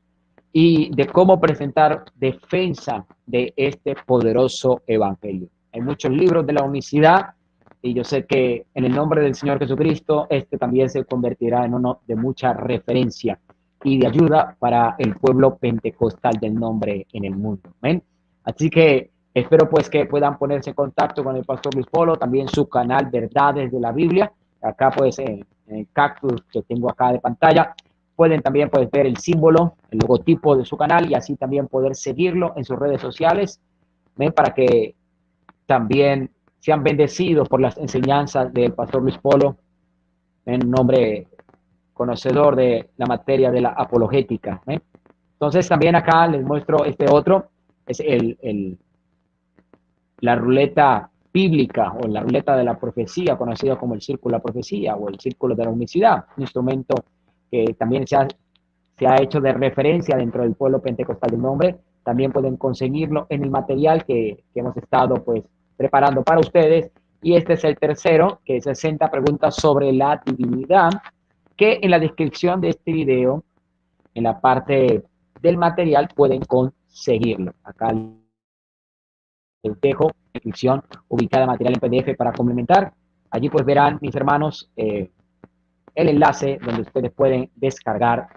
y de cómo presentar defensa de este poderoso evangelio. Hay muchos libros de la unicidad y yo sé que en el nombre del Señor Jesucristo, este también se convertirá en uno de mucha referencia y de ayuda para el pueblo pentecostal del nombre en el mundo. ¿Ven? Así que espero pues que puedan ponerse en contacto con el pastor Luis Polo, también su canal Verdades de la Biblia, acá pues en el cactus que tengo acá de pantalla. Pueden también pues, ver el símbolo, el logotipo de su canal y así también poder seguirlo en sus redes sociales, ¿ven? Para que también sean bendecidos por las enseñanzas del pastor Luis Polo, en nombre conocedor de la materia de la apologética. ¿ven? Entonces también acá les muestro este otro, es la ruleta bíblica o la ruleta de la profecía, conocido como el círculo de la profecía o el círculo de la unicidad, un instrumento que también se ha hecho de referencia dentro del pueblo pentecostal del nombre. También pueden conseguirlo en el material que hemos estado pues preparando para ustedes. Y este es el tercero, que es 60 preguntas sobre la divinidad, que en la descripción de este video, en la parte del material, pueden conseguirlo. Acá les dejo la descripción ubicada material en PDF para complementar. Allí pues verán, mis hermanos, el enlace donde ustedes pueden descargar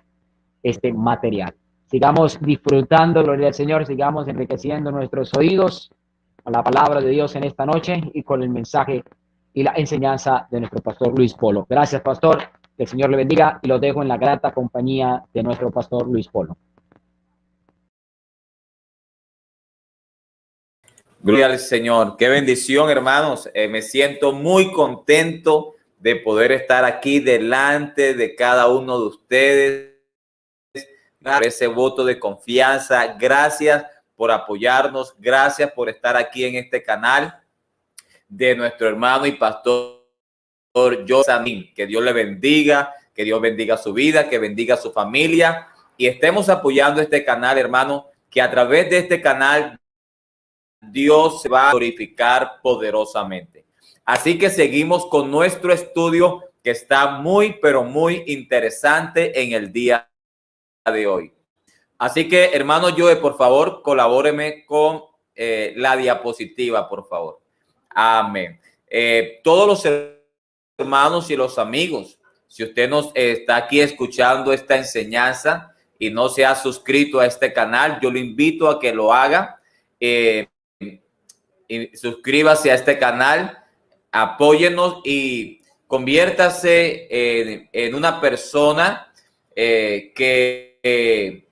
este material. Sigamos disfrutando, gloria al Señor, sigamos enriqueciendo nuestros oídos con la palabra de Dios en esta noche y con el mensaje y la enseñanza de nuestro pastor Luis Polo. Gracias, pastor. Que el Señor le bendiga y lo dejo en la grata compañía de nuestro pastor Luis Polo. Gloria al Señor. Qué bendición, hermanos. Me siento muy contento de poder estar aquí delante de cada uno de ustedes. Por ese voto de confianza. Gracias por apoyarnos. Gracias por estar aquí en este canal de nuestro hermano y pastor Josanín. Que Dios le bendiga, que Dios bendiga su vida, que bendiga su familia. Y estemos apoyando este canal, hermano, que a través de este canal Dios se va a glorificar poderosamente. Así que seguimos con nuestro estudio que está muy, pero muy interesante en el día de hoy. Así que, hermano Joe, por favor, colabóreme con la diapositiva, por favor. Amén. Todos los hermanos y los amigos, si usted nos está aquí escuchando esta enseñanza y no se ha suscrito a este canal, yo lo invito a que lo haga. Y suscríbase a este canal, apóyenos y conviértase en una persona que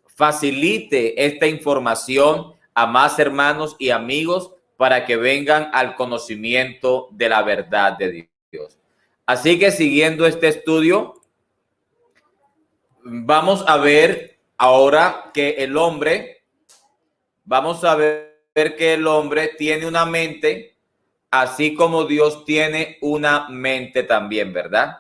facilite esta información a más hermanos y amigos para que vengan al conocimiento de la verdad de Dios. Así que siguiendo este estudio, vamos a ver ahora que el hombre, tiene una mente, así como Dios tiene una mente también, ¿verdad?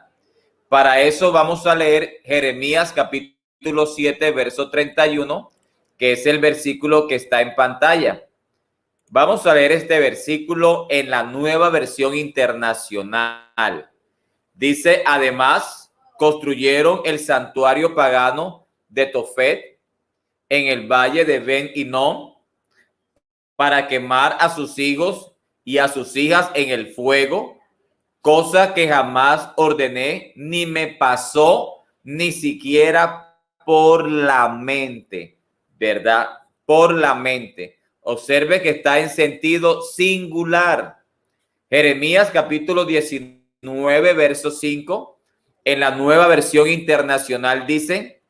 Para eso vamos a leer Jeremías capítulo 7, verso 31, que es el versículo que está en pantalla. Vamos a leer este versículo en la Nueva Versión Internacional. Dice, además, construyeron el santuario pagano de Tofet en el valle de Ben Hinnom para quemar a sus hijos y a sus hijas en el fuego, cosa que jamás ordené, ni me pasó ni siquiera por la mente, ¿verdad? Por la mente. Observe que está en sentido singular. Jeremías capítulo 19, verso 5, en la Nueva Versión Internacional dice,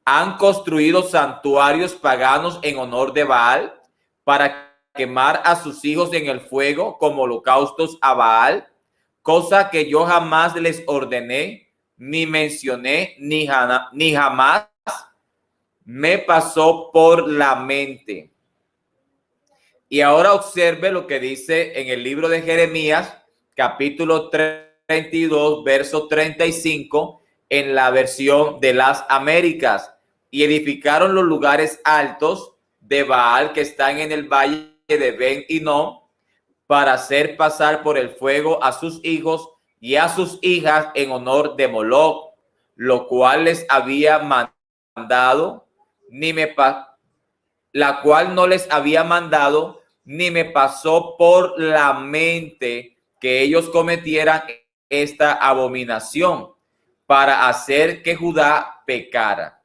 han construido santuarios paganos en honor de Baal para quemar a sus hijos en el fuego como holocaustos a Baal, cosa que yo jamás les ordené, ni mencioné, ni jamás me pasó por la mente. Y ahora observe lo que dice en el libro de Jeremías, capítulo 32, verso 35, en la versión de las Américas. Y edificaron los lugares altos de Baal que están en el valle de Ben Hinnom para hacer pasar por el fuego a sus hijos y a sus hijas en honor de Moloch, lo cual les había mandado, la cual no les había mandado, ni me pasó por la mente que ellos cometieran esta abominación para hacer que Judá pecara.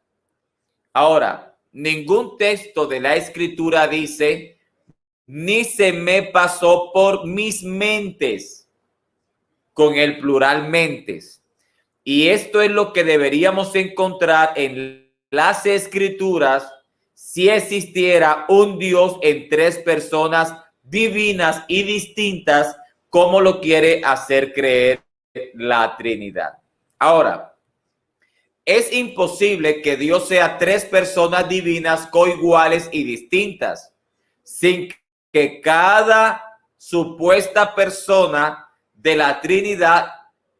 Ahora, ningún texto de la Escritura dice, ni se me pasó por mis mentes, con el plural mentes. Y esto es lo que deberíamos encontrar en las Escrituras si existiera un Dios en tres personas divinas y distintas, como lo quiere hacer creer la Trinidad. Ahora, es imposible que Dios sea tres personas divinas coiguales y distintas, sin que cada supuesta persona de la Trinidad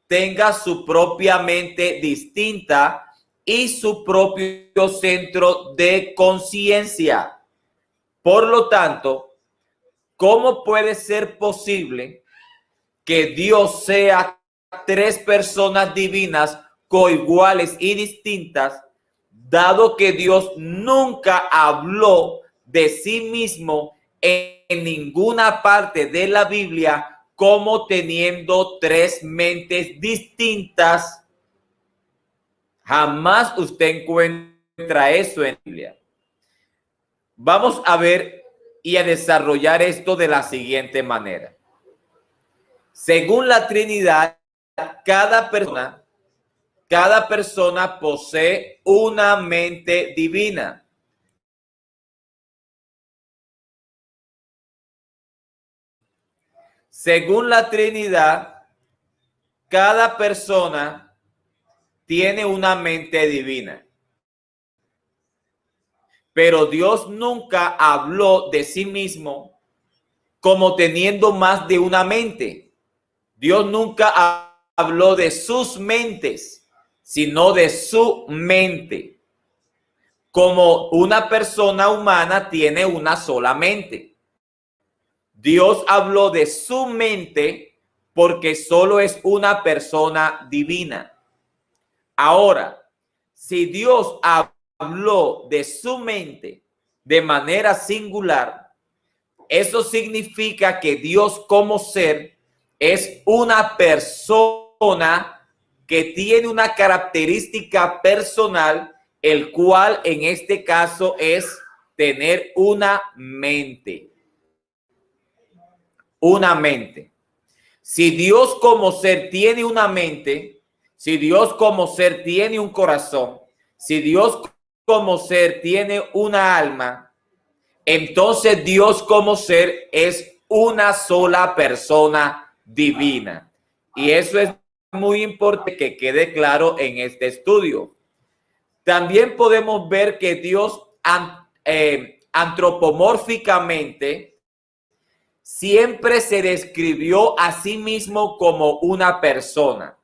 tenga su propia mente distinta y su propio centro de conciencia. Por lo tanto, ¿cómo puede ser posible que Dios sea tres personas divinas coiguales y distintas, dado que Dios nunca habló de sí mismo en ninguna parte de la Biblia como teniendo tres mentes distintas? Jamás usted encuentra eso en la Biblia. Vamos a ver y a desarrollar esto de la siguiente manera. Según la Trinidad, cada persona posee una mente divina. Según la Trinidad, cada persona tiene una mente divina. Pero Dios nunca habló de sí mismo como teniendo más de una mente. Dios nunca habló de sus mentes, sino de su mente. Como una persona humana tiene una sola mente. Dios habló de su mente porque solo es una persona divina. Ahora, si Dios habló de su mente de manera singular, eso significa que Dios como ser es una persona que tiene una característica personal, el cual en este caso es tener una mente. Una mente. Si Dios como ser tiene una mente, si Dios como ser tiene un corazón, si Dios como ser tiene una alma, entonces Dios como ser es una sola persona divina. Y eso es muy importante que quede claro en este estudio. También podemos ver que Dios antropomórficamente siempre se describió a sí mismo como una persona.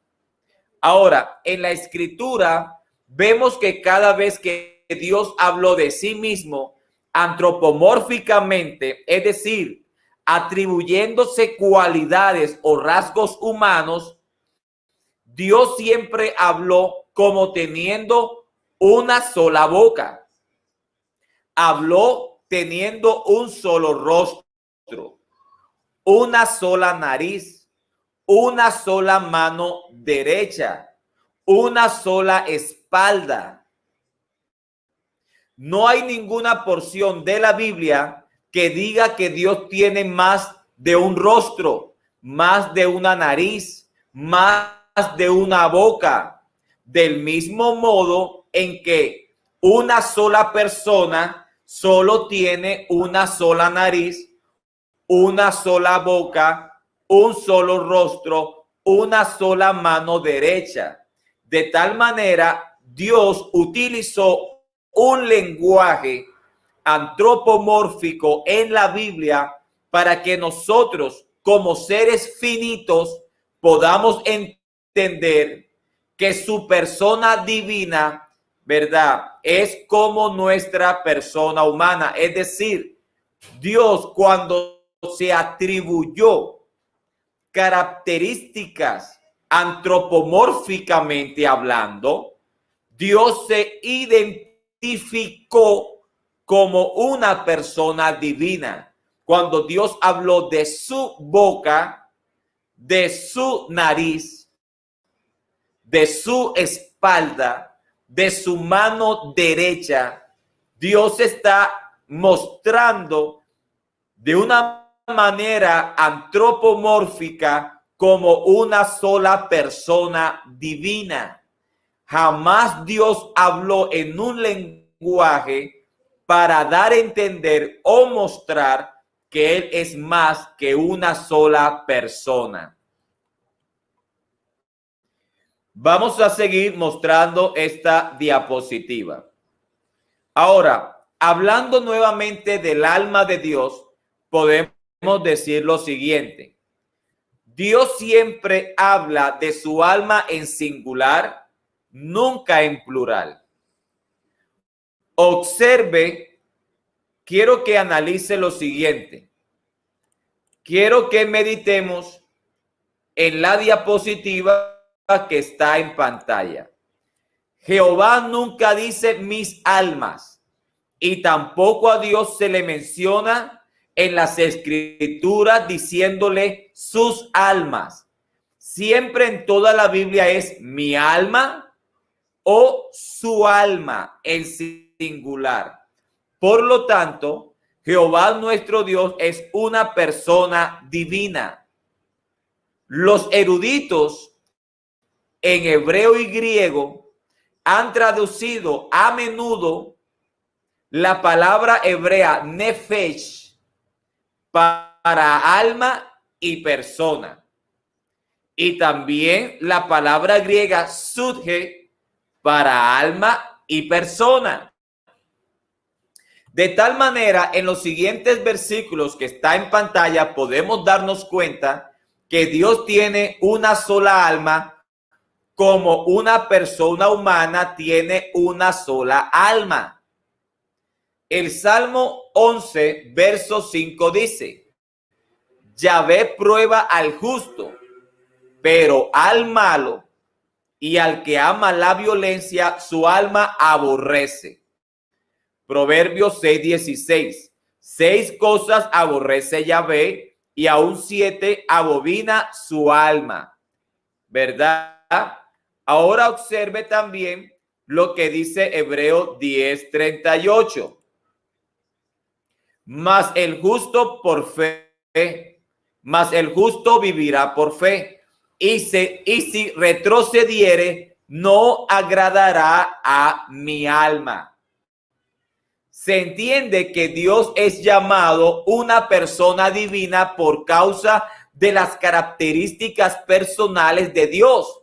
Ahora, en la escritura vemos que cada vez que Dios habló de sí mismo antropomórficamente, es decir, atribuyéndose cualidades o rasgos humanos, Dios siempre habló como teniendo una sola boca. Habló teniendo un solo rostro, una sola nariz, una sola mano derecha, una sola espalda. No hay ninguna porción de la Biblia que diga que Dios tiene más de un rostro, más de una nariz, más de una boca. Del mismo modo en que una sola persona solo tiene una sola nariz, una sola boca, un solo rostro, una sola mano derecha. De tal manera, Dios utilizó un lenguaje antropomórfico en la Biblia para que nosotros, como seres finitos, podamos entender que su persona divina, ¿verdad?, es como nuestra persona humana. Es decir, Dios, cuando se atribuyó características antropomórficamente hablando, Dios se identificó como una persona divina. Cuando Dios habló de su boca, de su nariz, de su espalda, de su mano derecha, Dios está mostrando de una manera antropomórfica como una sola persona divina. Jamás Dios habló en un lenguaje para dar a entender o mostrar que Él es más que una sola persona. Vamos a seguir mostrando esta diapositiva. Ahora, hablando nuevamente del alma de Dios, podemos decir lo siguiente. Dios siempre habla de su alma en singular, nunca en plural. Observe, quiero que analice lo siguiente. Quiero que meditemos en la diapositiva que está en pantalla. Jehová nunca dice mis almas, y tampoco a Dios se le menciona en las escrituras diciéndole sus almas. Siempre en toda la Biblia es mi alma o su alma en singular. Por lo tanto, Jehová nuestro Dios es una persona divina. Los eruditos en hebreo y griego han traducido a menudo la palabra hebrea nefesh para alma y persona, y también la palabra griega sudje para alma y persona. De tal manera, en los siguientes versículos que está en pantalla podemos darnos cuenta que Dios tiene una sola alma, como una persona humana tiene una sola alma. El Salmo 11, verso 5 dice: Yahvé prueba al justo, pero al malo y al que ama la violencia, su alma aborrece. Proverbios 6:16. 6 cosas aborrece Yahvé y aún 7 abomina su alma. ¿Verdad? Ahora observe también lo que dice Hebreo 10:38. Mas el justo vivirá por fe. Y si retrocediere, no agradará a mi alma. Se entiende que Dios es llamado una persona divina por causa de las características personales de Dios.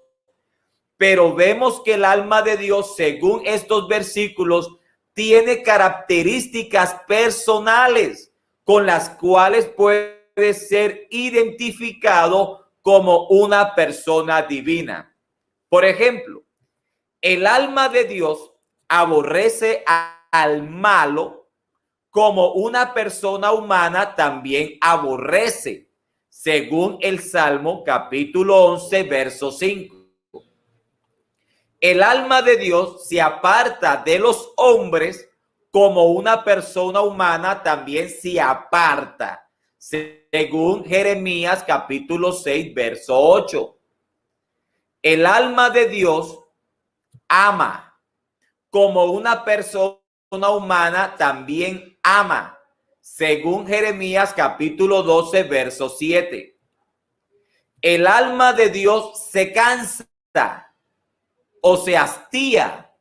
Pero vemos que el alma de Dios, según estos versículos, tiene características personales con las cuales puede ser identificado como una persona divina. Por ejemplo, el alma de Dios aborrece al malo como una persona humana también aborrece, según el Salmo capítulo 11, verso 5. El alma de Dios se aparta de los hombres como una persona humana también se aparta, según Jeremías capítulo 6, verso 8. El alma de Dios ama como una persona humana también ama, según Jeremías capítulo 12, verso 7. El alma de Dios se cansa o se hastía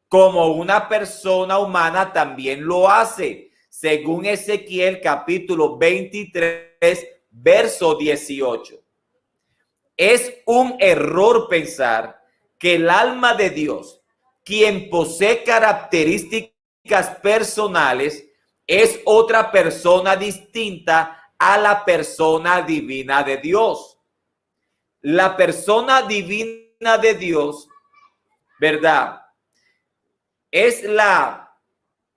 como una persona humana también lo hace, según Ezequiel capítulo 23, verso 18. Es un error pensar que el alma de Dios, quien posee características personales, es otra persona distinta a la persona divina de Dios. La persona divina de Dios, ¿verdad?, es la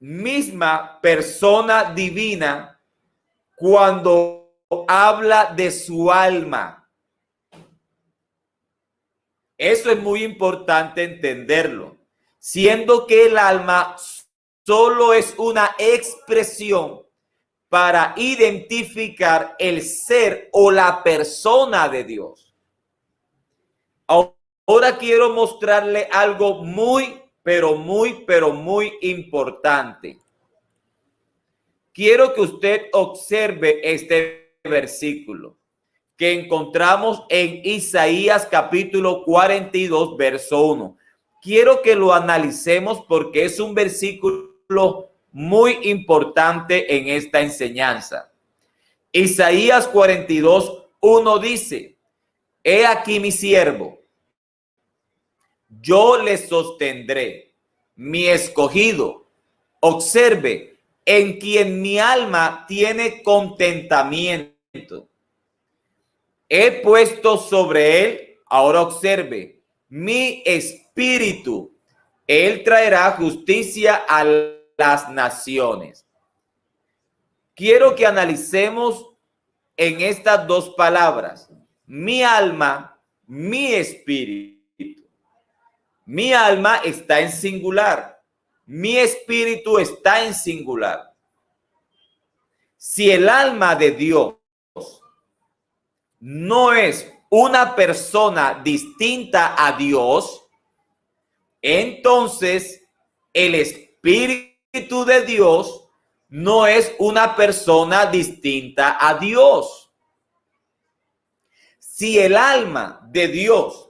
misma persona divina cuando habla de su alma. Eso es muy importante entenderlo, siendo que el alma solo es una expresión para identificar el ser o la persona de Dios. Ahora quiero mostrarle algo muy importante. Quiero que usted observe este versículo que encontramos en Isaías capítulo 42, verso 1. Quiero que lo analicemos porque es un versículo muy importante en esta enseñanza. Isaías 42, 1 dice: He aquí mi siervo, yo le sostendré, mi escogido. Observe, en quien mi alma tiene contentamiento. He puesto sobre él, ahora observe, mi espíritu. Él traerá justicia a las naciones. Quiero que analicemos en estas dos palabras: mi alma, mi espíritu. Mi alma está en singular, mi espíritu está en singular. Si el alma de Dios no es una persona distinta a Dios, entonces el espíritu de Dios no es una persona distinta a Dios. Si el alma de Dios,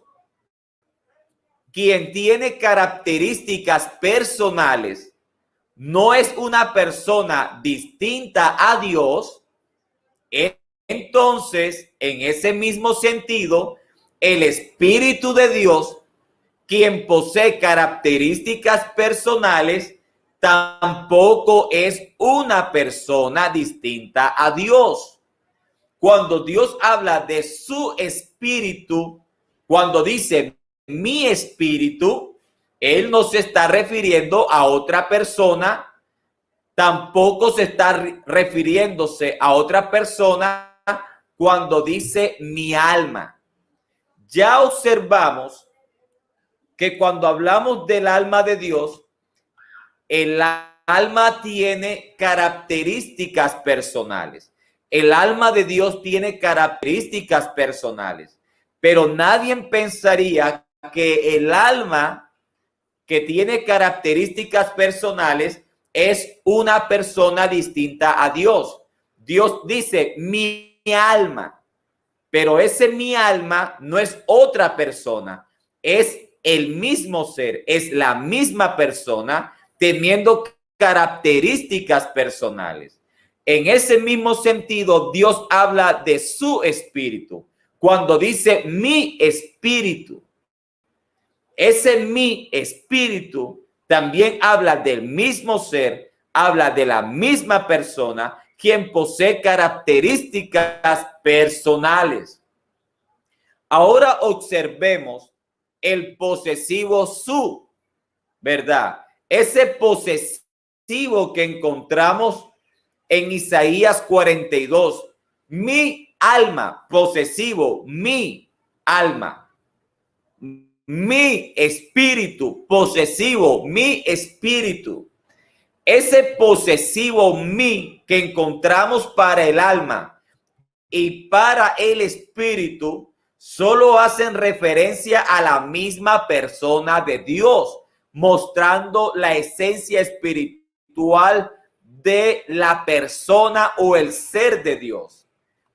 quien tiene características personales, no es una persona distinta a Dios, entonces, en ese mismo sentido, el Espíritu de Dios, quien posee características personales, tampoco es una persona distinta a Dios. Cuando Dios habla de su espíritu, cuando dice mi espíritu, Él no se está refiriendo a otra persona, tampoco se está refiriéndose a otra persona cuando dice mi alma. Ya observamos que cuando hablamos del alma de Dios, el alma tiene características personales. El alma de Dios tiene características personales, pero nadie pensaría que el alma que tiene características personales es una persona distinta a Dios. Dios dice mi alma, pero ese mi alma no es otra persona, es el mismo ser, es la misma persona teniendo características personales. En ese mismo sentido, Dios habla de su espíritu. Cuando dice mi espíritu, ese mi espíritu también habla del mismo ser, habla de la misma persona, quien posee características personales. Ahora observemos el posesivo su, ¿verdad? Ese posesivo que encontramos en Isaías 42, mi alma, posesivo, mi alma, mi espíritu, posesivo, mi espíritu. Ese posesivo mi que encontramos para el alma y para el espíritu solo hacen referencia a la misma persona de Dios, mostrando la esencia espiritual de la persona o el ser de Dios.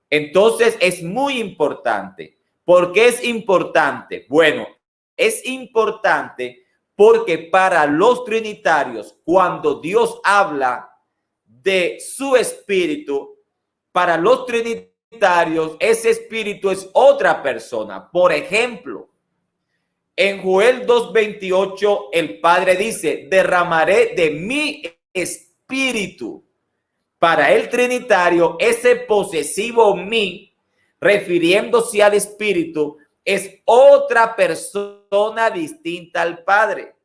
Entonces es muy importante. ¿Por qué es importante? Bueno, es importante porque para los trinitarios, cuando Dios habla de su espíritu, para los trinitarios, ese espíritu es otra persona. Por ejemplo, en Joel 2:28, el Padre dice, derramaré de mi espíritu. Para el trinitario, ese posesivo mi, refiriéndose al espíritu, es otra persona distinta al Padre.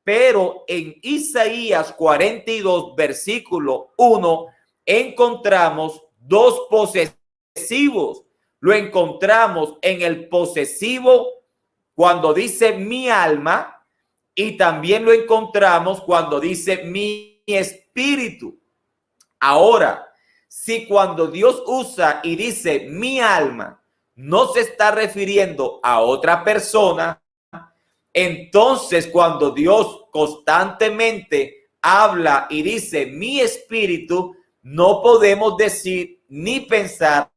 Pero en Isaías 42, versículo 1, encontramos dos posesivos. Lo encontramos en el posesivo cuando dice mi alma y también lo encontramos cuando dice mi espíritu. Ahora, si cuando Dios usa y dice mi alma, no se está refiriendo a otra persona, entonces cuando Dios constantemente habla y dice mi espíritu, no podemos decir ni pensar,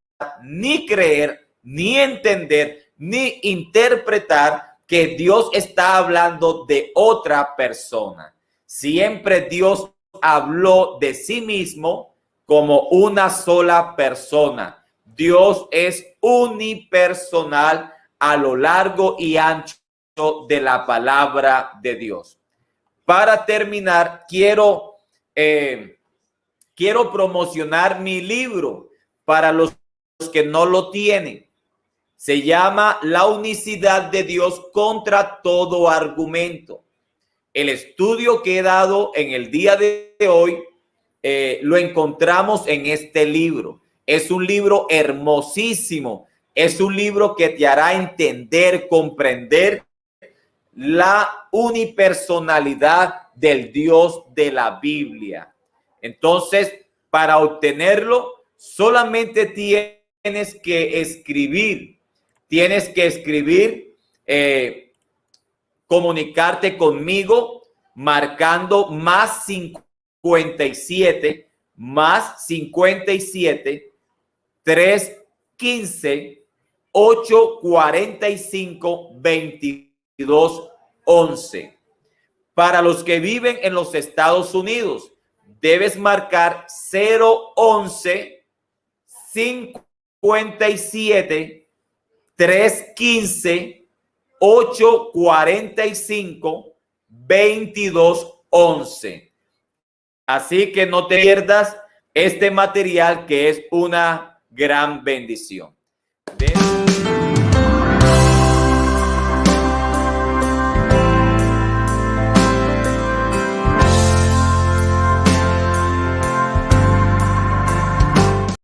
ni creer, ni entender, ni interpretar que Dios está hablando de otra persona. Siempre Dios habló de sí mismo como una sola persona. Dios es unipersonal a lo largo y ancho de la palabra de Dios. Para terminar, quiero promocionar mi libro para los que no lo tienen. Se llama La unicidad de Dios contra todo argumento. El estudio que he dado en el día de hoy lo encontramos en este libro. Es un libro hermosísimo. Es un libro que te hará entender, comprender la unipersonalidad del Dios de la Biblia. Entonces, para obtenerlo, solamente tienes que escribir. Tienes que escribir, comunicarte conmigo marcando más 57 315 845 2211. Para los que viven en los Estados Unidos, debes marcar 011 57 315 845 2211. Así que no te pierdas este material que es una gran bendición.